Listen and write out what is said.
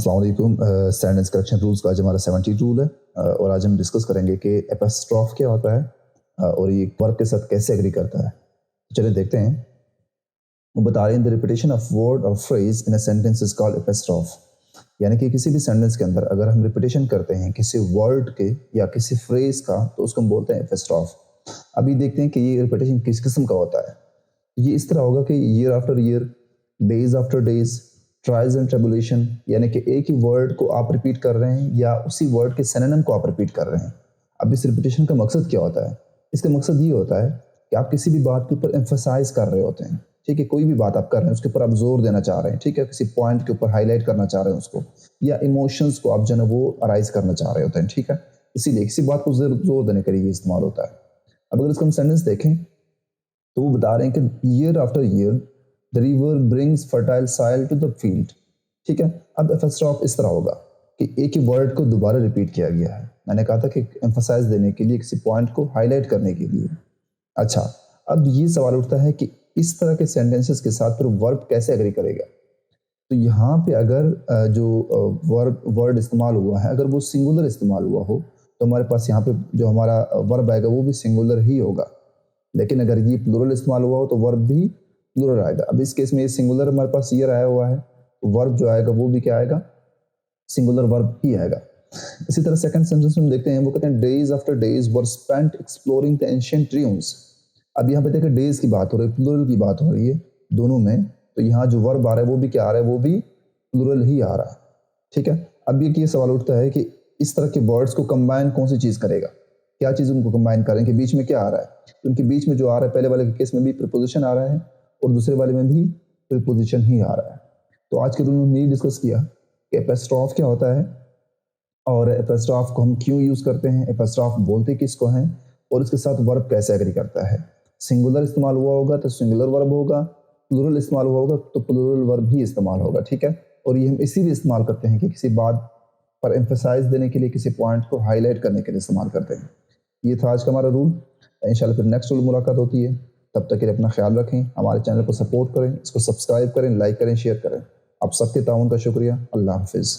अस्सलाम वालेकुम। Sentence correction rules का आज हमारा 70 रूल है और आज हम डिस्कस करेंगे कि एपोस्ट्रोफ क्या होता है और ये वर्ब के साथ कैसे एग्री करता है। चलिए देखते हैं। वो बता रहे हैं द रिपीटेशन ऑफ वर्ड और phrase in a sentence is called apostrophe. यानी कि किसी भी सेंटेंस के अंदर अगर हम रिपीटेशन करते हैं किसी वर्ड के या किसी फ्रेज का तो उसको हम बोलते हैं एपोस्ट्रोफ। अभी देखते हैं कि ये रिपीटेशन किस किस्म का होता है। ये इस तरह होगा कि year after year, days after days, trials and tribulation, यानी कि एक ही वर्ड को आप रिपीट कर रहे हैं या उसी वर्ड के सिनोनिम को आप रिपीट कर रहे हैं। अब इस रिपीटेशन का मकसद क्या होता है? इसका मकसद ये होता है कि आप किसी भी बात के ऊपर एम्फसाइज कर रहे होते हैं। ठीक है, कोई भी बात आप कर रहे हैं उसके ऊपर आप जोर देना चाह रहे हैं। ठीक है, किसी पॉइंट के ऊपर हाईलाइट करना चाह रहे हैं उसको, या इमोशंस को आप जो है वो अराइज करना चाह रहे होते हैं। ठीक है, इसीलिए किसी बात को जोर देने के लिए इस्तेमाल होता है। अब अगर इसका हम सेंटेंस देखें तो वो बता रहे हैं कि year after year the river brings fertile soil to the field. ठीक है, अब एपोस्ट्रोफ इस तरह होगा कि एक ही वर्ड को दोबारा रिपीट किया गया है। मैंने कहा था कि एम्फसाइज देने के लिए, किसी पॉइंट को हाईलाइट करने के लिए। अच्छा, अब ये सवाल उठता है कि इस तरह के सेंटेंसेस के साथ फिर वर्ब कैसे एग्री करेगा। तो यहाँ पे अगर जो वर्ड इस्तेमाल हुआ है अगर वो सिंगुलर इस्तेमाल हुआ हो तो हमारे पास यहाँ पे जो हमारा वर्ब आएगा वो भी सिंगुलर ही होगा। लेकिन अगर ये प्लूरल इस्तेमाल हुआ हो तो वर्ब भी प्लूरल आएगा। अब इस केस में ये सिंगुलर हमारे पास ईयर आया हुआ है तो वर्ब जो आएगा वो भी क्या आएगा? सिंगुलर वर्ब ही आएगा। इसी तरह सेकंड सेंटेंस में देखते हैं, वो कहते हैं days after days were spent exploring the ancient triumphs. अब यहाँ पे देखिए डेज की बात हो रही है, प्लूरल की बात हो रही है दोनों में, तो यहाँ जो वर्ब आ रहा है वो भी क्या आ रहा है? वो भी प्लूरल ही आ रहा है। ठीक है, अब ये सवाल उठता है कि इस तरह के वर्ड्स को कंबाइन कौन सी चीज़ करेगा? क्या चीज़ उनको कंबाइन करें कि बीच में क्या आ रहा है? उनके बीच में जो आ रहा है, पहले वाले के केस में भी प्रीपोजिशन आ रहा है और दूसरे वाले में भी प्रीपोजिशन ही आ रहा है। तो आज के दिन में हमने ये डिस्कस किया कि एपोस्ट्रोफ क्या होता है और एपोस्ट्रोफ को हम क्यों यूज़ करते हैं, एपोस्ट्रोफ बोलते किसको हैं और इसके साथ वर्ब कैसे एग्री करता है। सिंगुलर इस्तेमाल हुआ होगा तो सिंगुलर वर्ब होगा, प्लूरल इस्तेमाल हुआ होगा तो प्लूरल वर्ब ही इस्तेमाल होगा। ठीक है, और ये हम इसीलिए इस्तेमाल करते हैं कि किसी बात पर एम्फसाइज देने के लिए, किसी पॉइंट को हाईलाइट करने के लिए इस्तेमाल करते हैं। ये था आज का हमारा रूल। इंशाल्लाह फिर नेक्स्ट रूल मुलाकात होती है। तब तक के लिए अपना ख्याल रखें, हमारे चैनल को सपोर्ट करें, इसको सब्सक्राइब करें, लाइक करें, शेयर करें। आप सबके ताउन का शुक्रिया। अल्लाह हाफिज़।